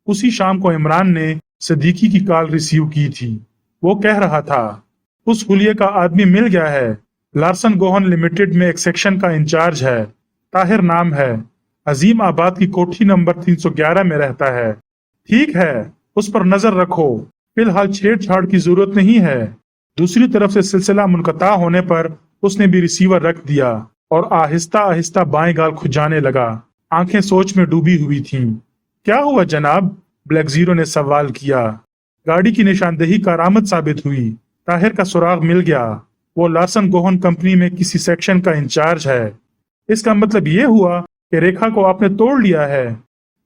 उसी शाम को इमरान ने सदीकी की कॉल रिसीव की थी। वो कह रहा था, उस हुलिये का आदमी मिल गया है, लार्सन गोहन लिमिटेड में एक सेक्शन का इंचार्ज है, ताहिर नाम है, अजीम आबाद की कोठी नंबर 311 में रहता है। ठीक है, उस पर नजर रखो, फिलहाल छेड़छाड़ की जरूरत नहीं है। दूसरी तरफ से सिलसिला मुनक़ता होने पर उसने भी रिसीवर रख दिया और आहिस्ता आहिस्ता बाएं गाल खुजाने लगा। आंखें सोच में डूबी हुई थीं। क्या हुआ जनाब? ब्लैक जीरो ने सवाल किया। गाड़ी की निशानदेही कारामद साबित हुई। ताहिर का सुराग मिल गया। वो लार्सन गोहन कंपनी में किसी सेक्शन का इंचार्ज है। इसका मतलब ये हुआ कि रेखा को आपने तोड़ लिया है।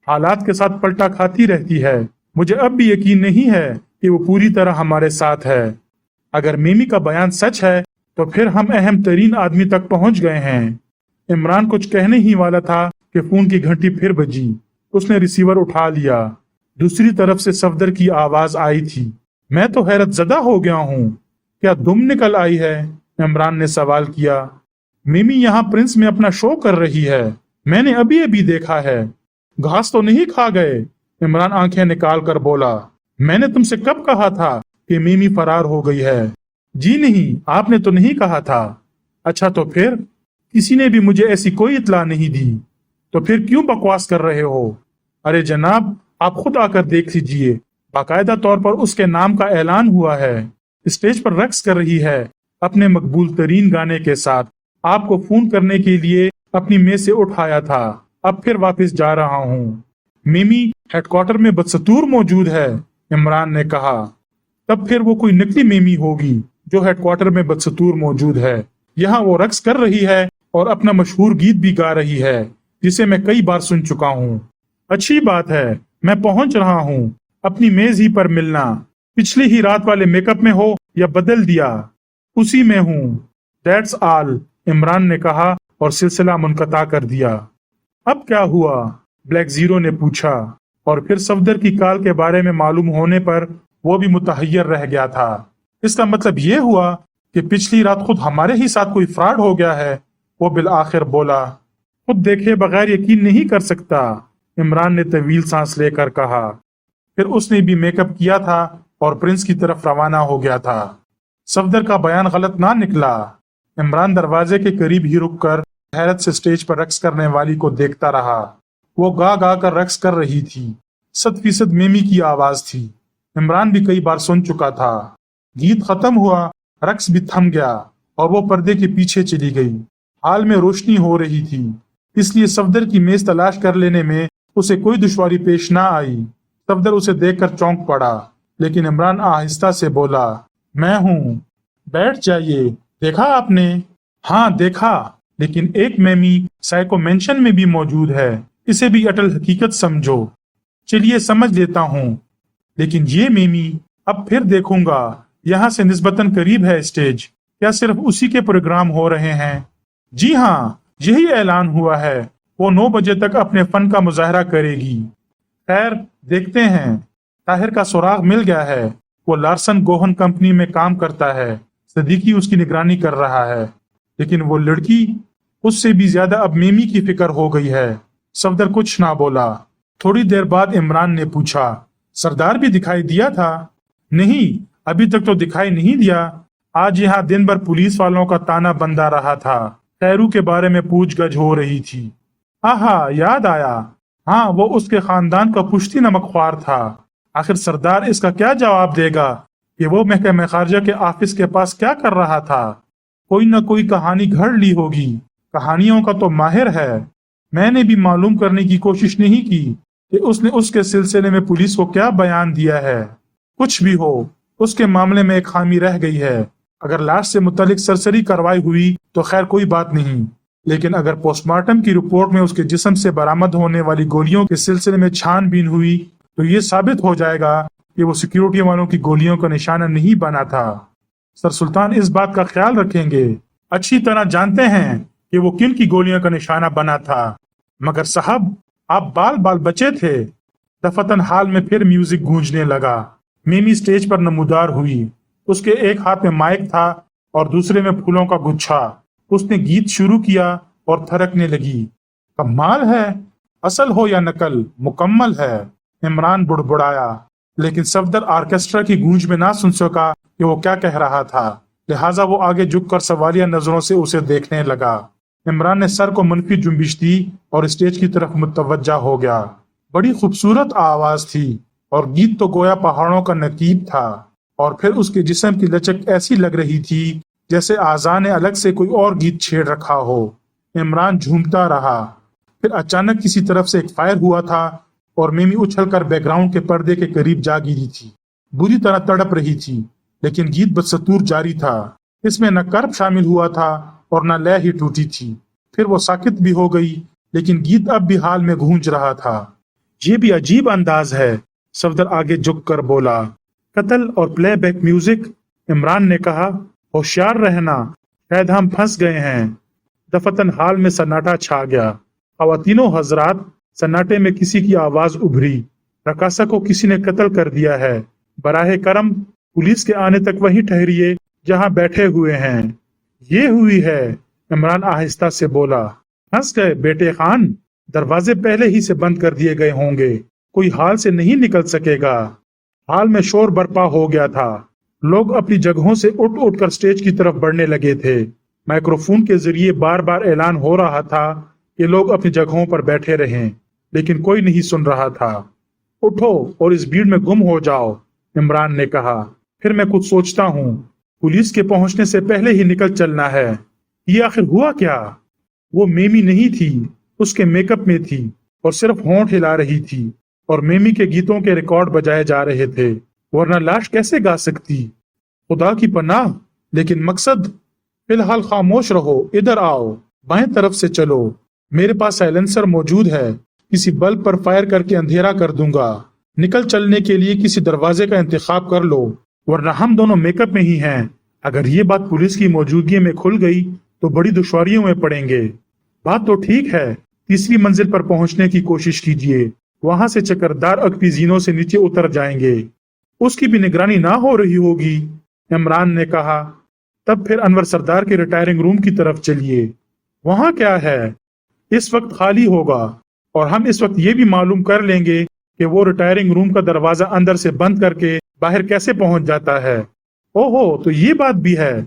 हालात के साथ पलटा खाती रहती है। मुझे अब भी यकीन नहीं है कि वो पूरी तरह हमारे साथ है। अगर मिमी का बयान सच है तो फिर हम अहम तरीन आदमी तक पहुंच गए हैं। इमरान कुछ कहने ही वाला था कि फोन की घंटी फिर बजी। उसने रिसीवर उठा लिया। दूसरी तरफ से सफदर की आवाज आई थी। मैं तो हैरत जदा हो गया हूँ। क्या दुम निकल आई है? इमरान ने सवाल किया। मिमी यहाँ प्रिंस में अपना शो कर रही है। मैंने अभी अभी देखा है। घास तो नहीं खा गए? इमरान आंखें निकाल कर बोला। मैंने तुमसे कब कहा था कि मिमी फरार हो गई है? जी नहीं, आपने तो नहीं कहा था। अच्छा तो फिर? किसी ने भी मुझे ऐसी कोई इत्तला नहीं दी। तो फिर क्यों बकवास कर रहे हो? अरे जनाब, आप खुद आकर देख लीजिए। बाकायदा तौर पर उसके नाम का ऐलान हुआ है। स्टेज पर रक्स कर रही है अपने मकबूल तरीन गाने के साथ। आपको फोन करने के लिए अपनी मेज से उठाया था। अब फिर वापस जा रहा हूँ। मिमी हेडक्वार्टर में बदस्तूर मौजूद है, इमरान ने कहा। तब फिर वो कोई नकली मिमी होगी जो हेडक्वार्टर में बदस्तूर मौजूद है। यहाँ वो रक्स कर रही है और अपना मशहूर गीत भी गा रही है जिसे मैं कई बार सुन चुका हूँ। अच्छी बात है, मैं पहुंच रहा हूँ। अपनी मेज ही पर मिलना। पिछली ही रात वाले मेकअप में हो या बदल दिया? उसी में हूँ। दैट्स ऑल, इमरान ने कहा और सिलसिला मुनक़ता कर दिया। अब क्या हुआ? ब्लैक जीरो ने पूछा। और फिर सफदर की कॉल के बारे में मालूम होने पर वो भी मुतहय्यर रह गया था। इसका मतलब ये हुआ कि पिछली रात खुद हमारे ही साथ कोई फ्रॉड हो गया है, वो बिल आखिर बोला। खुद देखे बगैर यकीन नहीं कर सकता, इमरान ने तवील सांस लेकर कहा। फिर उसने भी मेकअप किया था और प्रिंस की तरफ रवाना हो गया था। सफदर का बयान गलत ना निकला। इमरान दरवाजे के करीब ही रुककर हैरत से स्टेज पर रक्स करने वाली को देखता रहा। वो गा गा कर रक्स कर रही थी। 100% मिमी की आवाज थी। इमरान भी कई बार सुन चुका था। गीत खत्म हुआ, रक्स भी थम गया और वो पर्दे के पीछे चली गई। हाल में रोशनी हो रही थी, इसलिए सफदर की मेज तलाश कर लेने में उसे कोई दुश्वारी पेश ना आई। सफदर उसे देखकर चौंक पड़ा, लेकिन इमरान आहिस्ता से बोला, मैं हूँ, बैठ जाइए। देखा आपने? हाँ देखा, लेकिन एक मेमी साइको मेंशन में भी मौजूद है। इसे भी अटल हकीकत समझो। चलिए समझ लेता हूँ, लेकिन ये मेमी अब फिर देखूंगा। यहाँ से निस्बतन करीब है स्टेज। क्या सिर्फ उसी के प्रोग्राम हो रहे हैं? जी हाँ, यही ऐलान हुआ है। वो 9 बजे तक अपने फन का मुजाहरा करेगी। खैर देखते हैं। ताहिर का सुराग मिल गया है। वो लार्सन गोहन कंपनी में काम करता है। सदीकी उसकी निगरानी कर रहा है, लेकिन वो लड़की, उससे भी ज्यादा अब मिमी की फिक्र हो गई है। सफदर कुछ ना बोला। थोड़ी देर बाद इमरान ने पूछा, सरदार भी दिखाई दिया था? नहीं, अभी तक तो दिखाई नहीं दिया। आज यहाँ दिन भर पुलिस वालों का ताना बंदा रहा था। खैरू के बारे में पूछगछ हो रही थी। आहा, याद आया। हाँ, वो उसके खानदान का पुश्ती नमकख्वार था। आखिर सरदार इसका क्या जवाब देगा कि वो महकमे खारजा के ऑफिस के पास क्या कर रहा था? कोई न कोई कहानी घड़ ली होगी। कहानियों का तो माहिर है। मैंने भी मालूम करने की कोशिश नहीं की कि उसने उसके सिलसिले में पुलिस को क्या बयान दिया है। कुछ भी हो, उसके मामले में एक खामी रह गई है। अगर लाश से मुतालिक सरसरी कार्रवाई हुई तो खैर कोई बात नहीं, लेकिन अगर पोस्टमार्टम की रिपोर्ट में उसके जिस्म से बरामद होने वाली गोलियों के सिलसिले में छानबीन हुई तो ये साबित हो जाएगा कि वो सिक्योरिटी वालों की गोलियों का निशाना नहीं बना था। सर सुल्तान इस बात का ख्याल रखेंगे। अच्छी तरह जानते हैं कि वो किन की गोलियों का निशाना बना था। मगर साहब, आप बाल बाल बचे थे। दफतन हाल में फिर म्यूजिक गूंजने लगा। मिमी स्टेज पर नमूदार हुई। उसके एक हाथ में माइक था और दूसरे में फूलों का गुच्छा। उसने गीत शुरू किया और थरकने लगी। कमाल है, असल हो या नकल, मुकम्मल है। इमरान बुड़बुड़ाया, लेकिन सफदर ऑर्केस्ट्रा की गूंज में ना सुन सका कि वो क्या कह रहा था। लिहाजा वो आगे झुककर सवालिया नजरों से उसे देखने लगा। इमरान ने सर को मनफी जुम्बिश दी और स्टेज की तरफ मुतवज्जा हो गया। बड़ी खूबसूरत आवाज थी और गीत तो गोया पहाड़ों का नकीब था, और फिर उसके जिस्म की लचक ऐसी लग रही थी जैसे आज़ा ने अलग से कोई और गीत छेड़ रखा हो। इमरान झूमता रहा। फिर अचानक किसी तरफ से एक फायर हुआ था और मिमी उछलकर बैकग्राउंड के पर्दे के करीब जा गिरी थी। बुरी तरह तड़प रही थी, लेकिन गीत बदस्तूर जारी था। इसमें न कर्ब शामिल हुआ था और न लय ही टूटी थी। फिर वो साकित भी हो गई, लेकिन गीत अब भी हाल में गूंज रहा था। ये भी अजीब अंदाज है, सफदर आगे झुक कर बोला। कत्ल और प्लेबैक म्यूजिक, इमरान ने कहा। होशियार रहना, शायद हम फंस गए हैं। दफतन हाल में सन्नाटा छा गया। खवातीनो हजरात, सन्नाटे में किसी की आवाज उभरी। रकासा को किसी ने कत्ल कर दिया है। बराहे करम पुलिस के आने तक वहीं ठहरिए जहां बैठे हुए हैं। ये हुई है, इमरान आहिस्ता से बोला। हंस गए बेटे खान, दरवाजे पहले ही से बंद कर दिए गए होंगे, कोई हाल से नहीं निकल सकेगा। हाल में शोर बर्पा हो गया था। लोग अपनी जगहों से उठ उठ कर स्टेज की तरफ बढ़ने लगे थे। माइक्रोफोन के जरिए बार बार ऐलान हो रहा था कि लोग अपनी जगहों पर बैठे रहें, लेकिन कोई नहीं सुन रहा था। उठो और इस भीड़ में गुम हो जाओ, इमरान ने कहा। फिर मैं कुछ सोचता हूँ, पुलिस के पहुंचने से पहले ही निकल चलना है। ये आखिर हुआ क्या? वो मेमी नहीं थी, उसके मेकअप में थी और सिर्फ होंठ हिला रही थी, और मेमी के गीतों के रिकॉर्ड बजाए जा रहे थे, वरना लाश कैसे गा सकती? खुदा की पनाह, लेकिन मकसद? फिलहाल खामोश रहो, इधर आओ, बाएं तरफ से चलो। मेरे पास साइलेंसर मौजूद है, किसी बल्ब पर फायर करके अंधेरा कर दूंगा। निकल चलने के लिए किसी दरवाजे का इंतखाब कर लो, वरना हम दोनों मेकअप में ही हैं। अगर ये बात पुलिस की मौजूदगी में खुल गई तो बड़ी दुश्वारियों में पड़ेंगे। बात तो ठीक है, तीसरी मंजिल पर पहुंचने की कोशिश कीजिए, वहां से चक्करदार अक्तिजीनों से नीचे उतर जाएंगे। उसकी भी निगरानी ना हो रही होगी, इमरान ने कहा। तब फिर अनवर सरदार के रिटायरिंग रूम की तरफ चलिए। वहां क्या है? इस वक्त खाली होगा, और हम इस वक्त ये भी मालूम कर लेंगे कि वो रिटायरिंग रूम का दरवाजा अंदर से बंद करके बाहर कैसे पहुंच जाता है। ओहो, तो ये बात भी है।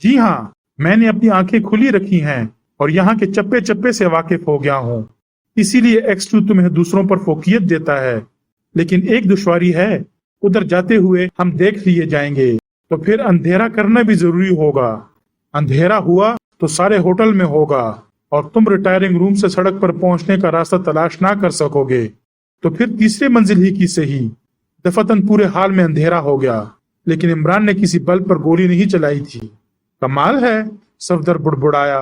जी हाँ, मैंने अपनी आंखें खुली रखी हैं और यहाँ के चप्पे चप्पे से वाकिफ हो गया हूँ। इसीलिए X2 तुम्हें दूसरों पर फोकियत देता है। लेकिन एक दुश्वारी है, उधर जाते हुए हम देख लिए जाएंगे, तो फिर अंधेरा करना भी जरूरी होगा। अंधेरा हुआ तो सारे होटल में होगा और तुम रिटायरिंग रूम से सड़क पर पहुंचने का रास्ता तलाश ना कर सकोगे। तो फिर तीसरी मंजिल ही की सही। दफतन पूरे हाल में अंधेरा हो गया, लेकिन इमरान ने किसी बल्ब पर गोली नहीं चलाई थी। कमाल है, सफदर बुड़बुड़ाया।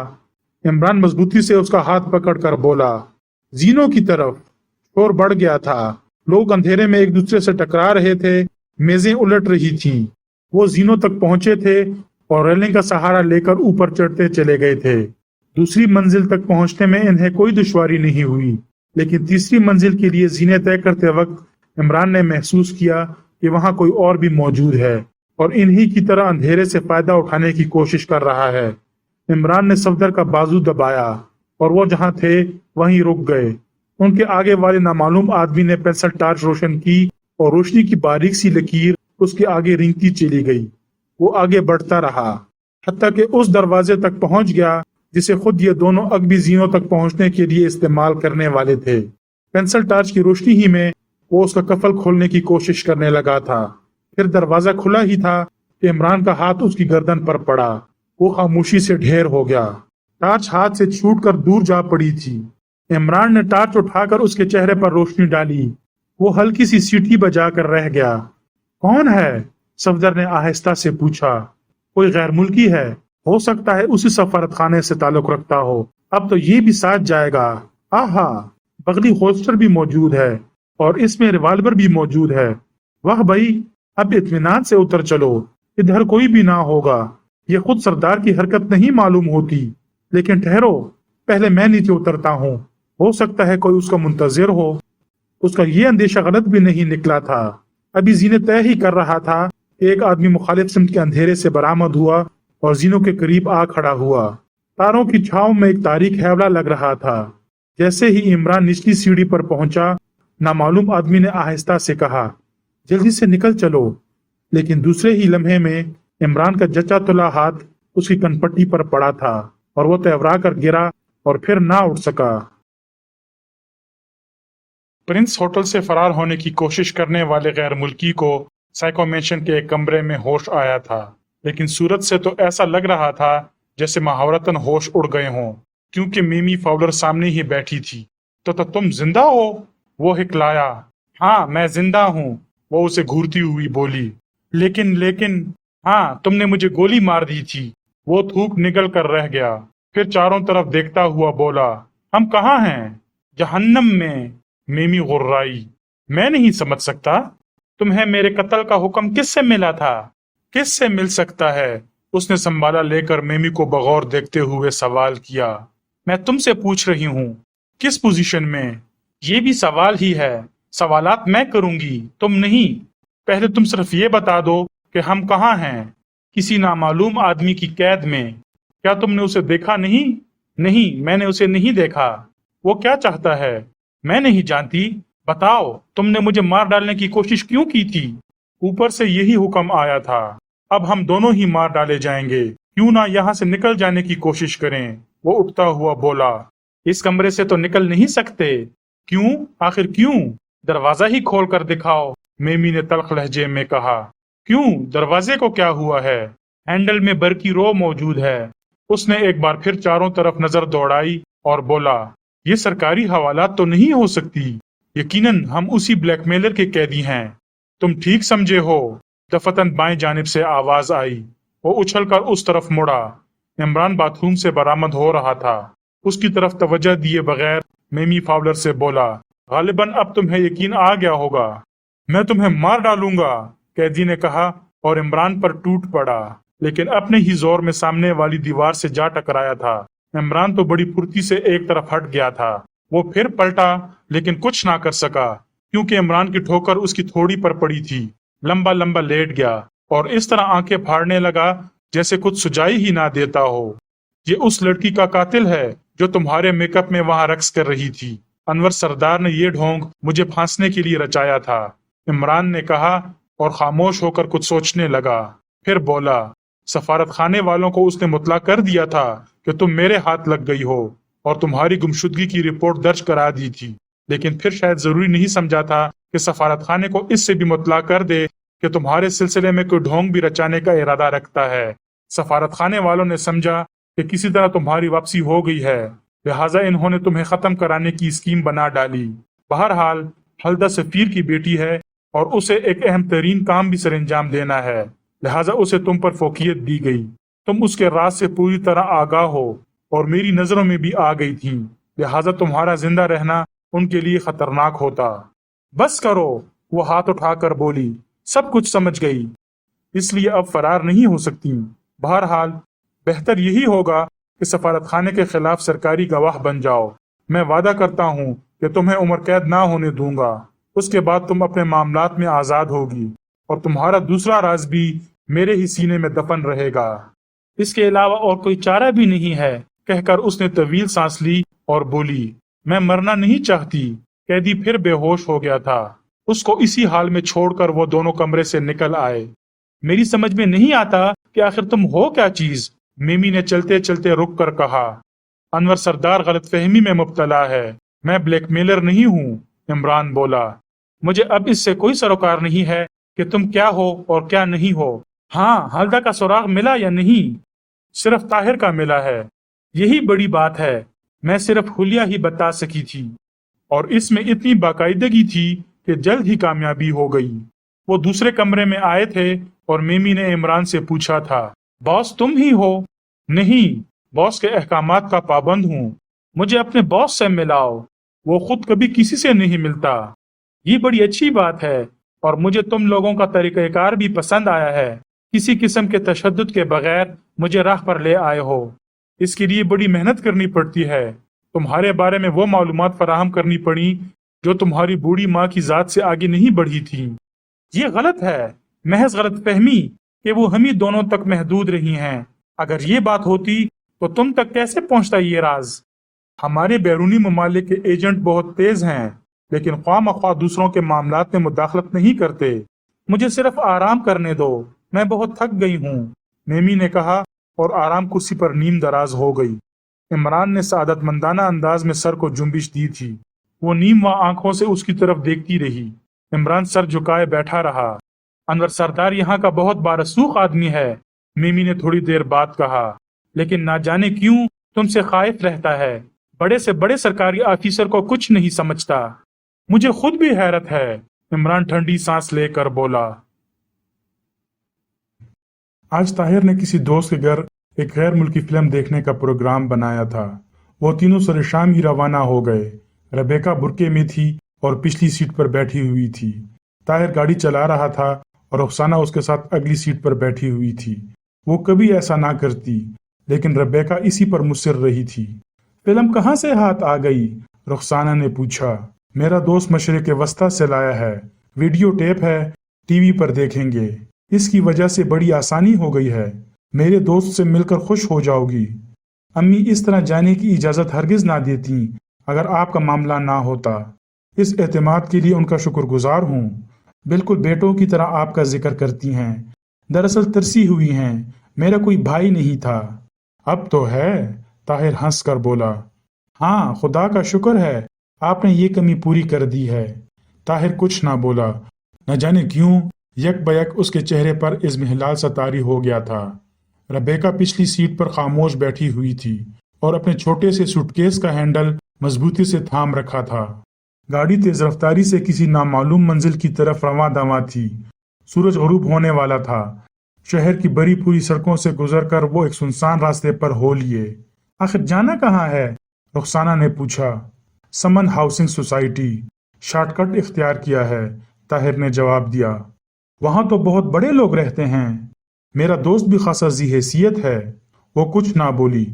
इमरान मजबूती से उसका हाथ पकड़कर बोला। जीनों की तरफ। शोर बढ़ गया था, लोग अंधेरे में एक दूसरे से टकरा रहे थे, मेजें उलट रही थीं। वो जीनों तक पहुंचे थे और रेलिंग का सहारा लेकर ऊपर चढ़ते चले गए थे। दूसरी मंजिल तक पहुंचने में इन्हें कोई दुश्वारी नहीं हुई, लेकिन तीसरी मंजिल के लिए जीने तय करते वक्त इमरान ने महसूस किया कि वहां कोई और भी मौजूद है और इन्हीं की तरह अंधेरे से फायदा उठाने की कोशिश कर रहा है। इमरान ने सफदर का बाजू दबाया और वो जहां थे वहीं रुक गए। उनके आगे वाले नामालूम आदमी ने पेंसिल टार्च रोशन की और रोशनी की बारीक सी लकीर उसके आगे रिंगती चली गई। वो आगे बढ़ता रहा, हत्ता कि उस दरवाजे तक पहुंच गया जिसे खुद ये दोनों अगबी जीनों तक पहुंचने के लिए इस्तेमाल करने वाले थे। पेंसिल टार्च की रोशनी ही में वो उसका कफल खोलने की कोशिश करने लगा था। फिर दरवाजा खुला ही था कि इमरान का हाथ उसकी गर्दन पर पड़ा। वो खामोशी से ढेर हो गया। टार्च हाथ से छूटकर दूर जा पड़ी थी। इमरान ने टार्च उठाकर उसके चेहरे पर रोशनी डाली। वो हल्की सी सीटी बजाकर रह गया। कौन है? सफदर ने आहिस्ता से पूछा। कोई गैर मुल्की है, हो सकता है उसी सफारत खाने से ताल्लुक रखता हो। अब तो ये भी साथ जाएगा। आहा, बगली होस्टर भी मौजूद है और इसमें रिवाल्वर भी मौजूद है। वाह भाई, अब इत्मीनान से उतर चलो, इधर कोई भी ना होगा। ये खुद सरदार की हरकत नहीं मालूम होती। लेकिन ठहरो, पहले मैं नीचे उतरता हूँ, हो सकता है कोई उसका मुंतजिर हो। उसका ये अंदेशा गलत भी नहीं निकला था। अभी जीने तय ही कर रहा था, एक आदमी मुखालिफ सिमत के अंधेरे से बरामद हुआ और जीनों के करीब आ खड़ा हुआ। तारों की छांव में एक तारीख हैवला लग रहा था। जैसे ही इमरान निचली सीढ़ी पर पहुंचा, नामालूम आदमी ने आहिस्ता से कहा, जल्दी से निकल चलो। लेकिन दूसरे ही लम्हे में इमरान का जचा तुला हाथ उसकी कनपट्टी पर पड़ा था और वो तेवरा कर गिरा और फिर ना उठ सका। प्रिंस होटल से फरार होने की कोशिश करने वाले गैर मुल्की को साइको मेंशन के एक कमरे में होश आया था, लेकिन सूरत से तो ऐसा लग रहा था जैसे महावरतन होश उड़ गए हों, क्योंकि मिमी फाउलर सामने ही बैठी थी। तो तुम जिंदा हो? वो हिकलाया। हाँ, मैं जिंदा हूँ, वो उसे घूरती हुई बोली। लेकिन हाँ, तुमने मुझे गोली मार दी थी। वो थूक निकल कर रह गया, फिर चारों तरफ देखता हुआ बोला, हम कहाँ हैं? जहन्नम में। मिमी गुर्राई। मैं नहीं समझ सकता, तुम्हें मेरे कत्ल का हुक्म किससे मिला था? किससे मिल सकता है? उसने संभाला लेकर मिमी को बगौर देखते हुए सवाल किया। मैं तुमसे पूछ रही हूँ, किस पोजीशन में? ये भी सवाल ही है। सवालात मैं करूंगी, तुम नहीं। पहले तुम सिर्फ ये बता दो कि हम कहाँ हैं। किसी नामालूम आदमी की कैद में। क्या तुमने उसे देखा नहीं? नहीं, मैंने उसे नहीं देखा। वो क्या चाहता है? मैं नहीं जानती। बताओ, तुमने मुझे मार डालने की कोशिश क्यों की थी? ऊपर से यही हुक्म आया था। अब हम दोनों ही मार डाले जाएंगे। क्यों ना यहाँ से निकल जाने की कोशिश करें? वो उठता हुआ बोला। इस कमरे से तो निकल नहीं सकते। क्यों? आखिर क्यों? दरवाजा ही खोल कर दिखाओ, मिमी ने तल्ख लहजे में कहा। क्यों? दरवाजे को क्या हुआ है? हैंडल में बरकी रो मौजूद है। उसने एक बार फिर चारों तरफ नजर दौड़ाई और बोला, ये सरकारी हवालात तो नहीं हो सकती। यकीनन हम उसी ब्लैकमेलर के कैदी हैं। तुम ठीक समझे हो। दफतन बाएं जानिब से आवाज आई। वो उछलकर उस तरफ मुड़ा। इमरान बाथरूम से बरामद हो रहा था। उसकी तरफ तवज्जो दिए बगैर मिमी फाउलर से बोला, गालिबन अब तुम्हें यकीन आ गया होगा। मैं तुम्हें मार डालूंगा, कैदी ने कहा और इमरान पर टूट पड़ा, लेकिन अपने ही जोर में सामने वाली दीवार से जा टकराया था। इमरान तो बड़ी फुर्ती से एक तरफ हट गया था। वो फिर पलटा, लेकिन कुछ ना कर सका, क्योंकि इमरान की ठोकर उसकी थोड़ी पर पड़ी थी। लंबा लंबा लेट गया और इस तरह आंखें फाड़ने लगा जैसे कुछ सुझाई ही ना देता हो। ये उस लड़की का कातिल है जो तुम्हारे मेकअप में वहां रक्स कर रही थी। अनवर सरदार ने ये ढोंग मुझे फांसने के लिए रचाया था, इमरान ने कहा और खामोश होकर कुछ सोचने लगा। फिर बोला, सफारत खाने वालों को उसने मुतला कर दिया था कि तुम मेरे हाथ लग गई हो और तुम्हारी गुमशुदगी की रिपोर्ट दर्ज करा दी थी, लेकिन फिर शायद जरूरी नहीं समझा था कि सफारत खाने को इससे भी मुतला कर दे कि तुम्हारे सिलसिले में कोई ढोंग भी रचाने का इरादा रखता है। सफारत खाने वालों ने समझा कि किसी तरह तुम्हारी वापसी हो गई है, लिहाजा इन्होंने तुम्हें खत्म कराने की स्कीम बना डाली। बहरहाल हल्दा सफीर की बेटी है और उसे एक अहम तरीन काम भी सरंजाम देना है, लिहाजा उसे तुम पर फोकियत दी गई। तुम उसके राज से पूरी तरह आगाह हो और मेरी नजरों में भी आ गई थी, लिहाजा तुम्हारा जिंदा रहना उनके लिए खतरनाक होता। बस करो, वो हाथ उठाकर बोली, सब कुछ समझ गई, इसलिए अब फरार नहीं हो सकती। बहरहाल बेहतर यही होगा कि सफारत खाने के खिलाफ सरकारी गवाह बन जाओ। मैं वादा करता हूँ कि तुम्हें उम्र कैद ना होने दूंगा। उसके बाद तुम अपने मामलात में आजाद होगी और तुम्हारा दूसरा राज भी मेरे ही सीने में दफन रहेगा। इसके अलावा और कोई चारा भी नहीं है, कहकर उसने तवील सांस ली और बोली, मैं मरना नहीं चाहती। कैदी फिर बेहोश हो गया था। उसको इसी हाल में छोड़कर वो दोनों कमरे से निकल आए। मेरी समझ में नहीं आता कि आखिर तुम हो क्या चीज, मिमी ने चलते चलते रुक कर कहा। अनवर सरदार गलतफहमी में मुब्तला है, मैं ब्लैकमेलर नहीं हूँ, इमरान बोला। मुझे अब इससे कोई सरोकार नहीं है कि तुम क्या हो और क्या नहीं हो। हाँ, हल्दा का सुराग मिला या नहीं? सिर्फ ताहिर का मिला है, यही बड़ी बात है। मैं सिर्फ हुलिया ही बता सकी थी और इसमें इतनी बाकायदगी थी कि जल्द ही कामयाबी हो गई। वो दूसरे कमरे में आए थे और मिमी ने इमरान से पूछा था, बॉस तुम ही हो? नहीं, बॉस के अहकामात का पाबंद हूँ, मुझे अपने बॉस से मिलाओ, वो खुद कभी किसी से नहीं मिलता। ये बड़ी अच्छी बात है और मुझे तुम लोगों का तरीक़ाकार भी पसंद आया है। किसी किस्म के तशद्दुद के बगैर मुझे राह पर ले आए हो। इसके लिए बड़ी मेहनत करनी पड़ती है। तुम्हारे बारे में वो मालूमात फराहम करनी पड़ी जो तुम्हारी बूढ़ी माँ की जात से आगे नहीं बढ़ी थी। ये गलत है, महज गलत फहमी कि वो हम ही दोनों तक महदूद रही हैं। अगर ये बात होती तो तुम तक कैसे पहुंचता ये राज? हमारे बैरूनी ममालिक के एजेंट बहुत तेज हैं, लेकिन ख्वाह दूसरों के मामलात में मुदाखलत नहीं करते। मुझे सिर्फ आराम करने दो, मैं बहुत थक गई हूँ, मेमी ने कहा और आराम कुर्सी पर नीम दराज हो गई। इमरान ने सादतमंदाना अंदाज में सर को जुम्बिश दी थी। वो नीम व आंखों से उसकी तरफ देखती रही। इमरान सर झुकाए बैठा रहा। अनवर सरदार यहाँ का बहुत बारसूख आदमी है, मिमी ने थोड़ी देर बाद कहा, लेकिन ना जाने क्यों तुमसे खाइफ रहता है। बड़े से बड़े सरकारी ऑफिसर को कुछ नहीं समझता। मुझे खुद भी हैरत है, इमरान ठंडी सांस लेकर बोला। आज ताहिर ने किसी दोस्त के घर एक गैर मुल्की फिल्म देखने का प्रोग्राम बनाया था। वो तीनों सरे शाम ही रवाना हो गए। रेबेका बुरके में थी और पिछली सीट पर बैठी हुई थी। ताहिर गाड़ी चला रहा था और रुखसाना उसके साथ अगली सीट पर बैठी हुई थी। वो कभी ऐसा ना करती, लेकिन रेबेका इसी पर मुस्सिर रही थी। फिल्म कहाँ से हाथ आ गई? रुखसाना ने पूछा। मेरा दोस्त मशरिक वस्ता से लाया है, वीडियो टेप है, टीवी पर देखेंगे। इसकी वजह से बड़ी आसानी हो गई है। मेरे दोस्त से मिलकर खुश हो जाओगी। अम्मी इस तरह जाने की इजाजत हरगिज ना देती अगर आपका मामला ना होता। इस एतमाद के लिए उनका शुक्रगुजार हूँ। बिल्कुल बेटों की तरह आपका जिक्र करती हैं। दरअसल तरसी हुई हैं, मेरा कोई भाई नहीं था। अब तो है, ताहिर हंस कर बोला। हाँ, खुदा का शुक्र है आपने ये कमी पूरी कर दी है। ताहिर कुछ ना बोला। न जाने क्यों यक बयक उसके चेहरे पर इज़्मिहलाल सा तारी हो गया था। रेबेका पिछली सीट पर खामोश बैठी हुई थी और अपने छोटे से सूटकेस का हैंडल मजबूती से थाम रखा था। गाड़ी तेज रफ्तारी से किसी नामालूम मंजिल की तरफ रवां दवां थी। सूरज गरूब होने वाला था। शहर की बड़ी पूरी सड़कों से गुजरकर वो एक सुनसान रास्ते पर हो लिए। आखिर जाना कहाँ है? रुखसाना ने पूछा। समन हाउसिंग सोसाइटी, शॉर्टकट इख्तियार किया है, ताहिर ने जवाब दिया। वहां तो बहुत बड़े लोग रहते हैं। मेरा दोस्त भी खासा जी हैसियत है। वो कुछ ना बोली।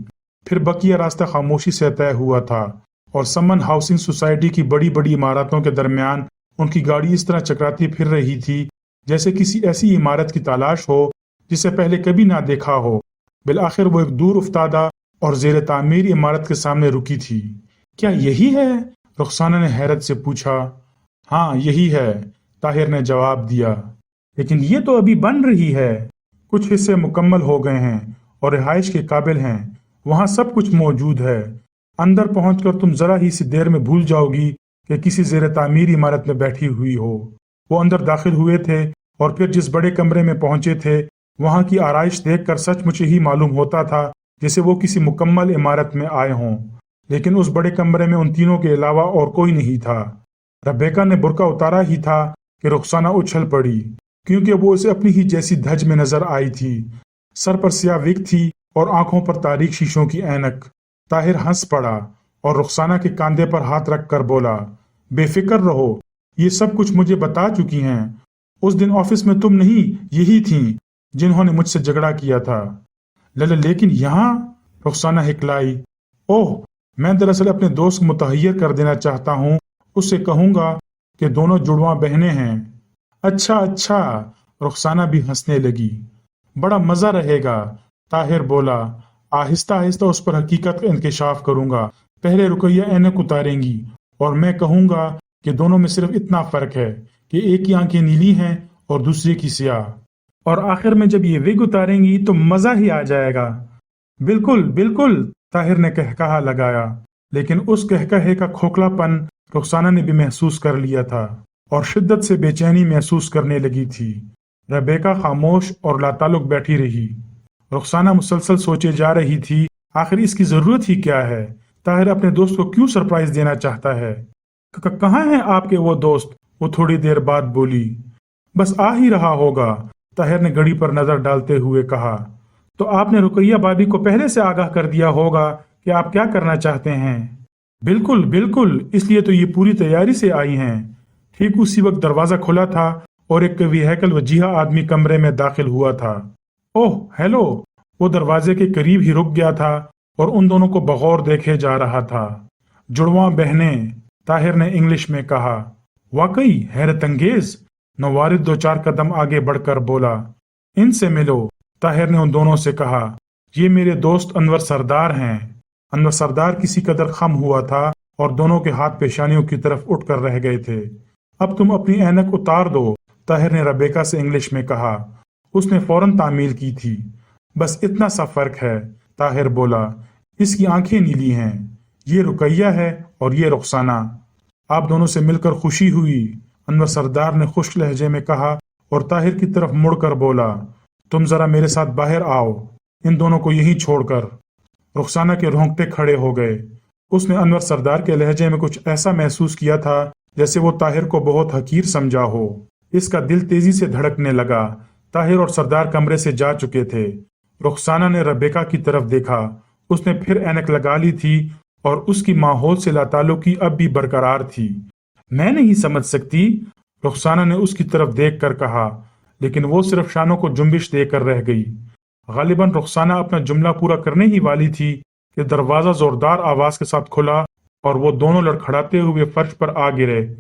फिर बकिया रास्ता खामोशी से तय हुआ था और समन हाउसिंग सोसाइटी की बड़ी बड़ी इमारतों के दरमियान उनकी गाड़ी इस तरह चकराती फिर रही थी जैसे किसी ऐसी इमारत की तलाश हो जिसे पहले कभी ना देखा हो। बिलाखिर वो एक दूर उफ्तादा और जेर तामीर इमारत के सामने रुकी थी। क्या यही है? रुखसाना ने हैरत से पूछा। हाँ, यही है, ताहिर ने जवाब दिया। लेकिन ये तो अभी बन रही है। कुछ हिस्से मुकम्मल हो गए हैं और रिहाइश के काबिल हैं। वहां सब कुछ मौजूद है। अंदर पहुंचकर तुम जरा ही सी देर में भूल जाओगी कि किसी जेर तामीर इमारत में बैठी हुई हो। वो अंदर दाखिल हुए थे और फिर जिस बड़े कमरे में पहुंचे थे वहां की आराइश देखकर सचमुच ही मालूम होता था जैसे वो किसी मुकम्मल इमारत में आए हों। लेकिन उस बड़े कमरे में उन तीनों के अलावा और कोई नहीं था। रेबेका ने बुर्का उतारा ही था कि रुखसाना उछल पड़ी, क्योंकि वो उसे अपनी ही जैसी धज में नजर आई थी। सर पर स्याह विग थी और आंखों पर तारीक शीशों की ऐनक। ताहिर हंस पड़ा और रुखसाना के कंधे पर हाथ रख कर बोला, बेफिक्र रहो, ये सब कुछ मुझे बता चुकी हैं। उस दिन ऑफिस में तुम नहीं, यही थी जिन्होंने मुझसे झगड़ा किया था। लेकिन यहाँ? रुखसाना हिकलाई। ओह, मैं दरअसल अपने दोस्त को मुतहय्यर कर देना चाहता हूँ। उससे कहूंगा कि दोनों जुड़वा बहनें हैं। अच्छा अच्छा, रुखसाना भी हंसने लगी। बड़ा मजा रहेगा, ताहिर बोला। आहिस्ता आहिस्ता उस पर हकीकत का इंकशाफ करूंगा। पहले रुकैया ऐनक उतारेंगी और मैं कहूंगा कि दोनों में सिर्फ इतना फर्क है कि एक की आंखें नीली हैं और दूसरे की स्याह। और आखिर में जब ये विग उतारेंगी तो मजा ही आ जाएगा। बिल्कुल बिल्कुल, ताहिर ने कहकहा लगाया। लेकिन उस कहकहे का खोखलापन रुखसाना ने भी महसूस कर लिया था और शिद्दत से बेचैनी महसूस करने लगी थी। रेबेका खामोश और लाताल्लुक बैठी रही। रुखसाना मुसलसल सोचे जा रही थी, आखिर इसकी जरूरत ही क्या है? ताहिर अपने दोस्त को क्यों सरप्राइज देना चाहता है? कहाँ हैं आपके वो दोस्त? वो थोड़ी देर बाद बोली। बस आ ही रहा होगा, ताहिर ने घड़ी पर नजर डालते हुए कहा। तो आपने रुकैया भाभी को पहले से आगाह कर दिया होगा कि आप क्या करना चाहते हैं। बिल्कुल बिल्कुल, इसलिए तो ये पूरी तैयारी से आई हैं। ठीक उसी वक्त दरवाजा खुला था और एक कवी-हैकल वजीहा आदमी कमरे में दाखिल हुआ था। ओह हेलो, वो दरवाजे के करीब ही रुक गया था और उन दोनों को बगौर देखे जा रहा था। जुड़वा बहनें, ताहिर ने इंग्लिश में कहा। वाकई हैरत अंगेज, नवारिद दो चार कदम आगे बढ़कर बोला। इनसे मिलो, ताहिर ने उन दोनों से कहा। ये मेरे दोस्त अनवर सरदार हैं। अनवर सरदार किसी कदर खम हुआ था اور دونوں کے ہاتھ پیشانیوں کی طرف اٹھ کر رہ گئے تھے۔ اب تم اپنی اینک اتار دو، طاہر نے ربیکہ سے انگلش میں کہا۔ اس نے فوراً تعمیل کی تھی۔ بس اتنا سا فرق ہے، طاہر بولا، اس کی آنکھیں نیلی ہیں، یہ رقیہ ہے اور یہ رخسانہ۔ آپ دونوں سے مل کر خوشی ہوئی، انور سردار نے خشک لہجے میں کہا اور طاہر کی طرف مڑ کر بولا، تم ذرا میرے ساتھ باہر آؤ، ان دونوں کو یہیں چھوڑ کر۔ رخسانہ کے رونگٹے کھڑے ہو گئے۔ اس نے انور سردار کے لہجے میں کچھ ایسا محسوس کیا تھا جیسے وہ طاہر کو بہت حقیر سمجھا ہو۔ اس کا دل تیزی سے دھڑکنے لگا۔ طاہر اور سردار کمرے سے جا چکے تھے۔ رخسانہ نے ربیکہ کی طرف دیکھا۔ اس نے پھر اینک لگا لی تھی اور اس کی ماحول سے لاتعلقی اب بھی برقرار تھی۔ میں نہیں سمجھ سکتی، رخسانہ نے اس کی طرف دیکھ کر کہا، لیکن وہ صرف شانوں کو جنبش دے کر رہ گئی۔ غالباً رخسانہ اپنا جملہ پورا کرنے ہی والی تھی کہ دروازہ زوردار آواز کے ساتھ کھلا اور وہ دونوں لڑکھڑاتے ہوئے فرش پر آ گرے۔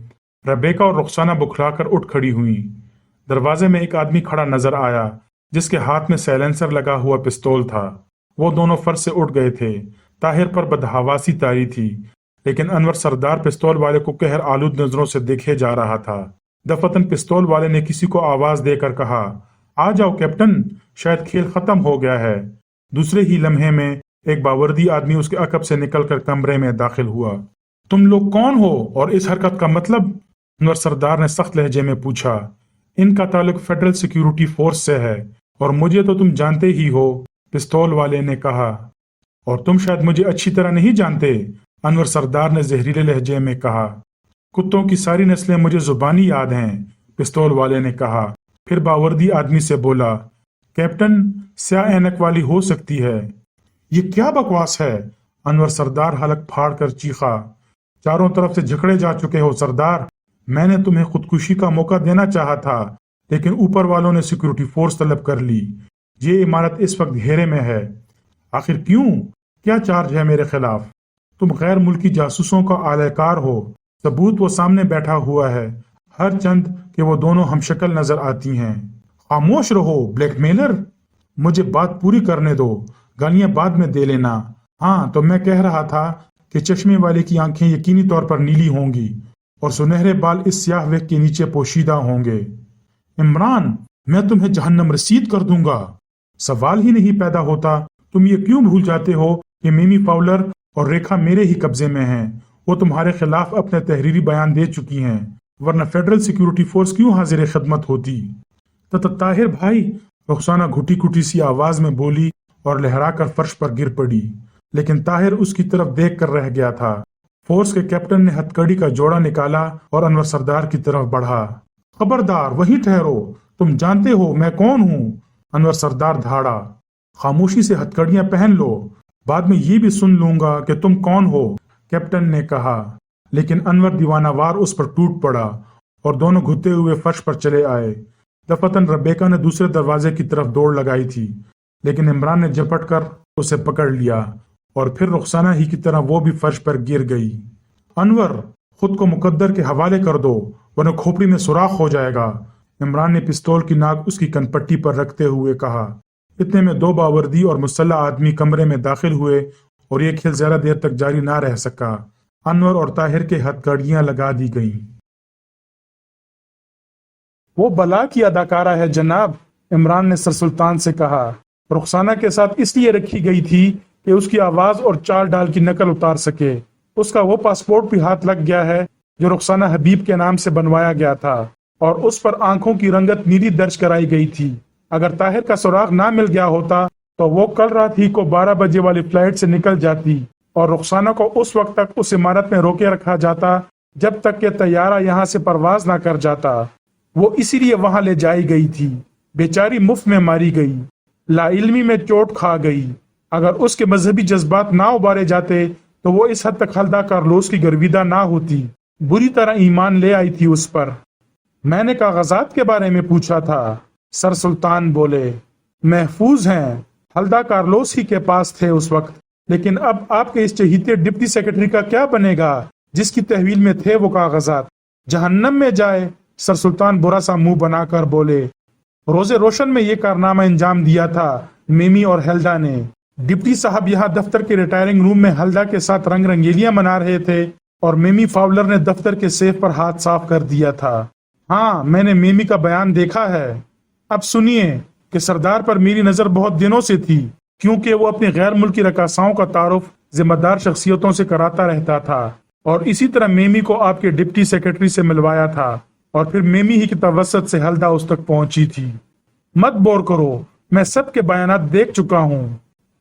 ربیکہ اور رخسانہ بکھلا کر اٹھ کھڑی ہوئیں۔ دروازے میں ایک آدمی کھڑا نظر آیا جس کے ہاتھ میں سائلنسر لگا ہوا پستول تھا۔ وہ دونوں فرش سے اٹھ گئے تھے۔ طاہر پر بدحواسی طاری تھی، لیکن انور سردار پستول والے کو قہر آلود نظروں سے دیکھے جا رہا تھا۔ دفتن پستول والے نے کسی کو آواز دے کر کہا، آ جاؤ کیپٹن، شاید کھیل ختم ہو گیا ہے۔ دوسرے ہی لمحے میں ایک باوردی آدمی اس کے عقب سے نکل کر کمرے میں داخل ہوا۔ تم لوگ کون ہو اور اس حرکت کا مطلب؟ انور سردار نے سخت لہجے میں پوچھا۔ ان کا تعلق فیڈرل سیکیورٹی فورس سے ہے اور مجھے تو تم جانتے ہی ہو، پستول والے نے کہا۔ اور تم شاید مجھے اچھی طرح نہیں جانتے، انور سردار نے زہریلے لہجے میں کہا۔ کتوں کی ساری نسلیں مجھے زبانی یاد ہیں، پستول والے نے کہا۔ پھر باوردی آدمی سے بولا، کیپٹن سیاہ اینک والی ہو سکتی ہے۔ یہ کیا بکواس ہے؟ انور سردار حلق پھاڑ کر چیخا۔ چاروں طرف سے جھکڑے جا چکے ہو سردار، میں نے تمہیں خودکشی کا موقع دینا چاہا تھا، لیکن اوپر والوں نے سیکیورٹی فورس طلب کر لی۔ یہ عمارت اس وقت گھیرے میں ہے۔ آخر کیوں؟ کیا چارج ہے میرے خلاف؟ تم غیر ملکی جاسوسوں کا اعلی کار ہو۔ ثبوت وہ سامنے بیٹھا ہوا ہے، ہر چند کہ وہ دونوں ہم شکل نظر آتی ہیں۔ خاموش رہو بلیک میلر، مجھے بات پوری کرنے دو، گالیاں بعد میں دے لینا۔ ہاں تو میں کہہ رہا تھا کہ چشمے والے کی آنکھیں یقینی طور پر نیلی ہوں گی اور سنہرے بال اس سیاہ ویک کے نیچے پوشیدہ ہوں گے۔ عمران، میں تمہیں جہنم رسید کر دوں گا۔ سوال ہی نہیں پیدا ہوتا، تم یہ کیوں بھول جاتے ہو کہ میمی فاؤلر اور ریکھا میرے ہی قبضے میں ہیں؟ وہ تمہارے خلاف اپنے تحریری بیان دے چکی ہیں، ورنہ فیڈرل سیکیورٹی فورس کیوں حاضر خدمت ہوتی؟ طاہر بھائی، رخسانہ گھٹی گھٹی سی آواز میں بولی اور لہرا کر فرش پر گر پڑی، لیکن طاہر اس کی طرف دیکھ کر رہ گیا تھا۔ فورس کے کیپٹن نے ہتھ کڑی کا جوڑا نکالا اور انور سردار کی طرف بڑھا۔ خبردار وہیں ٹھہرو، تم جانتے ہو میں کون ہوں؟ انور سردار دھاڑا۔ خاموشی سے ہتھ کڑیاں پہن لو، بعد میں یہ بھی سن لوں گا کہ تم کون ہو، کیپٹن نے کہا۔ لیکن انور دیوانہ وار اس پر ٹوٹ پڑا اور دونوں گھتے ہوئے فرش پر چلے آئے۔ دفتن ربیکہ نے دوسرے دروازے کی طرف دوڑ لگائی تھی، لیکن عمران نے جھپٹ کر اسے پکڑ لیا اور پھر رخسانہ ہی کی طرح وہ بھی فرش پر گر گئی۔ انور، خود کو مقدر کے حوالے کر دو ورنہ کھوپڑی میں سوراخ ہو جائے گا، عمران نے پستول کی ناک اس کی کنپٹی پر رکھتے ہوئے کہا۔ اتنے میں دو باوردی اور مسلح آدمی کمرے میں داخل ہوئے اور یہ کھیل زیادہ دیر تک جاری نہ رہ سکا۔ انور اور طاہر کے ہتھ کڑیاں لگا دی گئیں۔ وہ بلا کی اداکارہ ہے جناب، عمران نے سر سلطان سے کہا۔ رخسانہ کے ساتھ اس لیے رکھی گئی تھی کہ اس کی آواز اور چال ڈال کی نقل اتار سکے۔ اس کا وہ پاسپورٹ بھی ہاتھ لگ گیا ہے جو رخسانہ حبیب کے نام سے بنوایا گیا تھا اور اس پر آنکھوں کی رنگت نیلی درج کرائی گئی تھی۔ اگر طاہر کا سراغ نہ مل گیا ہوتا تو وہ کل رات ہی کو 12 بجے والی فلائٹ سے نکل جاتی اور رخسانہ کو اس وقت تک اس عمارت میں روکے رکھا جاتا جب تک کہ طیارہ یہاں سے پرواز نہ کر جاتا۔ وہ اسی لیے وہاں لے جائی گئی تھی۔ بیچاری مفت میں ماری گئی، لا علمی میں چوٹ کھا گئی۔ اگر اس کے مذہبی جذبات نہ ابارے جاتے تو وہ اس حد تک ہلدا کارلوس کی گرویدہ نہ ہوتی۔ بری طرح ایمان لے آئی تھی اس پر۔ میں نے کاغذات کے بارے میں پوچھا تھا، سر سلطان بولے۔ محفوظ ہیں، ہلدا کارلوس ہی کے پاس تھے اس وقت، لیکن اب آپ کے اس چہیتے ڈپٹی سیکرٹری کا کیا بنے گا جس کی تحویل میں تھے وہ کاغذات؟ جہنم میں جائے، سر سلطان برا سا منہ بنا کر بولے۔ روز روشن میں یہ کارنامہ انجام دیا تھا میمی اور ہیلڈا نے۔ ڈپٹی صاحب یہاں دفتر کے ریٹائرنگ روم میں ہلدا کے ساتھ رنگ رنگیلیاں منا رہے تھے اور میمی فاولر نے دفتر کے سیف پر ہاتھ صاف کر دیا تھا۔ ہاں، میں نے میمی کا بیان دیکھا ہے۔ اب سنیے کہ سردار پر میری نظر بہت دنوں سے تھی، کیونکہ وہ اپنی غیر ملکی رقاصاؤں کا تعارف ذمہ دار شخصیتوں سے کراتا رہتا تھا، اور اسی طرح میمی کو آپ کے ڈپٹی سیکرٹری سے ملوایا تھا، اور پھر میمی ہی کی توسط سے ہلدا اس تک پہنچی تھی۔ مت بور کرو، میں سب کے بیانات دیکھ چکا ہوں۔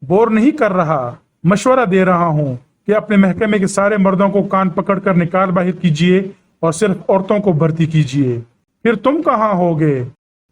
بور نہیں کر رہا، مشورہ دے رہا ہوں کہ اپنے محکمے کے سارے مردوں کو کان پکڑ کر نکال باہر کیجیے اور صرف عورتوں کو بھرتی کیجیے۔ پھر تم کہاں ہوگے؟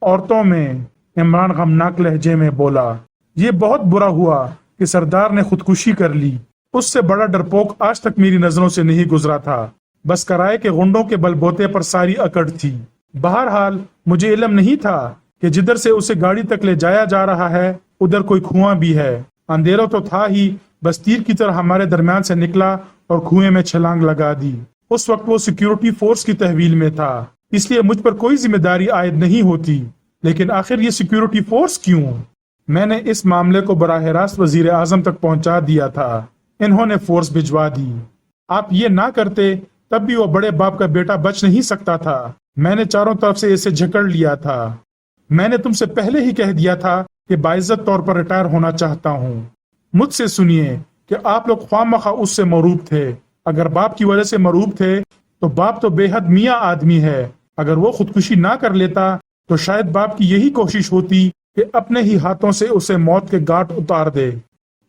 عورتوں میں، عمران غمناک لہجے میں بولا۔ یہ بہت برا ہوا کہ سردار نے خودکشی کر لی۔ اس سے بڑا ڈرپوک آج تک میری نظروں سے نہیں گزرا تھا۔ بس کرائے کے غنڈوں کے بل بوتے پر ساری اکڑ تھی۔ بہرحال مجھے علم نہیں تھا کہ جدھر سے اسے گاڑی تک لے جایا جا رہا ہے ادھر کوئی کنواں بھی ہے۔ اندھیرا تو تھا ہی، بس تیر کی طرح ہمارے درمیان سے نکلا اور کنویں میں چھلانگ لگا دی۔ اس وقت وہ سیکیورٹی فورس کی تحویل میں تھا، اس لیے مجھ پر کوئی ذمہ داری عائد نہیں ہوتی۔ لیکن آخر یہ سیکیورٹی فورس کیوں؟ میں نے اس معاملے کو براہ راست وزیر اعظم تک پہنچا دیا تھا، انہوں نے فورس بھجوا دی۔ آپ یہ نہ کرتے تب بھی وہ بڑے باپ کا بیٹا بچ نہیں سکتا تھا۔ میں نے چاروں طرف سے اسے جھکڑ لیا تھا۔ میں نے تم سے پہلے ہی کہہ دیا تھا کہ باعزت طور پر ریٹائر ہونا چاہتا ہوں۔ مجھ سے سنیے کہ آپ لوگ خواہ مخواہ اس سے مروب تھے۔ اگر باپ کی وجہ سے مروب تھے تو باپ تو بے حد میاں آدمی ہے۔ اگر وہ خودکشی نہ کر لیتا تو شاید باپ کی یہی کوشش ہوتی کہ اپنے ہی ہاتھوں سے اسے موت کے گھاٹ اتار دے۔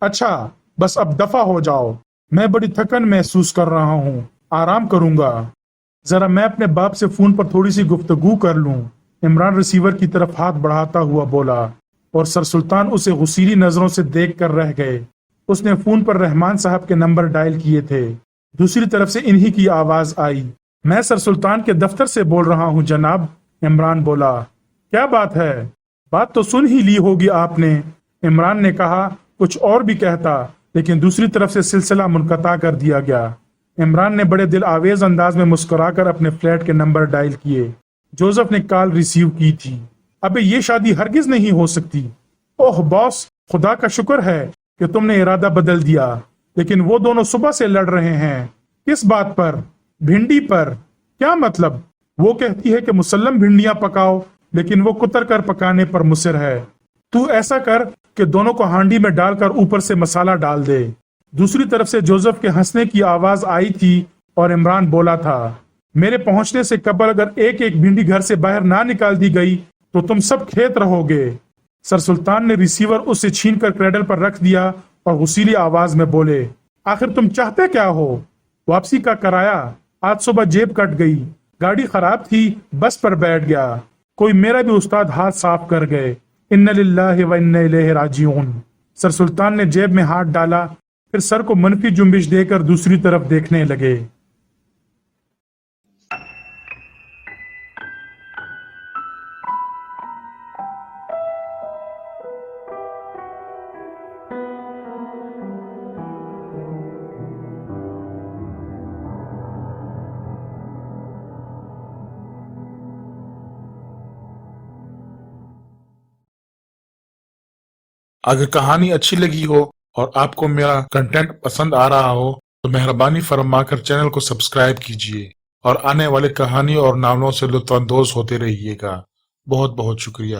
اچھا، بس اب دفع ہو جاؤ، میں بڑی تھکن محسوس کر رہا ہوں، آرام کروں گا۔ ذرا میں اپنے باپ سے فون پر تھوڑی سی گفتگو کر لوں۔ عمران ریسیور کی طرف ہاتھ بڑھاتا ہوا بولا، اور سر سلطان اسے غصیلی نظروں سے دیکھ کر رہ گئے۔ اس نے فون پر رحمان صاحب کے نمبر ڈائل کیے تھے۔ دوسری طرف سے انہی کی آواز آئی، میں سر سلطان کے دفتر سے بول رہا ہوں جناب۔ عمران بولا، کیا بات ہے؟ بات تو سن ہی لی ہوگی آپ نے، عمران نے کہا۔ کچھ اور بھی کہتا لیکن دوسری طرف سے سلسلہ منقطع کر دیا گیا۔ عمران نے بڑے دل آویز انداز میں مسکرا کر اپنے فلیٹ کے نمبر ڈائل کیے۔ جوزف نے کال ریسیو کی تھی۔ ابے یہ شادی ہرگز نہیں ہو سکتی۔ اوہ باس، خدا کا شکر ہے کہ تم نے ارادہ بدل دیا، لیکن وہ دونوں صبح سے لڑ رہے ہیں۔ کس بات پر؟ بھنڈی پر۔ کیا مطلب؟ وہ کہتی ہے کہ مسلم بھنڈیاں پکاؤ، لیکن وہ کتر کر پکانے پر مصر ہے۔ تو ایسا کر کہ دونوں کو ہانڈی میں ڈال کر اوپر سے مسالہ ڈال دے۔ دوسری طرف سے جوزف کے ہنسنے کی آواز آئی تھی اور عمران بولا تھا، میرے پہنچنے سے قبل اگر ایک ایک بھنڈی گھر سے باہر نہ نکال دی گئی تو تم سب کھیت رہو گے۔ سر سلطان نے ریسیور اس سے چھین کر کریڈل پر رکھ دیا اور غصیلی آواز میں بولے، آخر تم چاہتے کیا ہو؟ واپسی کا کرایہ، آج صبح جیب کٹ گئی، گاڑی خراب تھی، بس پر بیٹھ گیا، کوئی میرا بھی استاد ہاتھ صاف کر گئے، ان للہ و انا الیہ راجعون۔ سر سلطان نے جیب میں ہاتھ ڈالا، پھر سر کو منفی جنبش دے کر دوسری طرف دیکھنے لگے۔ اگر کہانی اچھی لگی ہو اور آپ کو میرا کنٹینٹ پسند آ رہا ہو تو مہربانی فرما کر چینل کو سبسکرائب کیجیے اور آنے والے کہانی اور ناولوں سے لطف اندوز ہوتے رہیے گا۔ بہت بہت شکریہ۔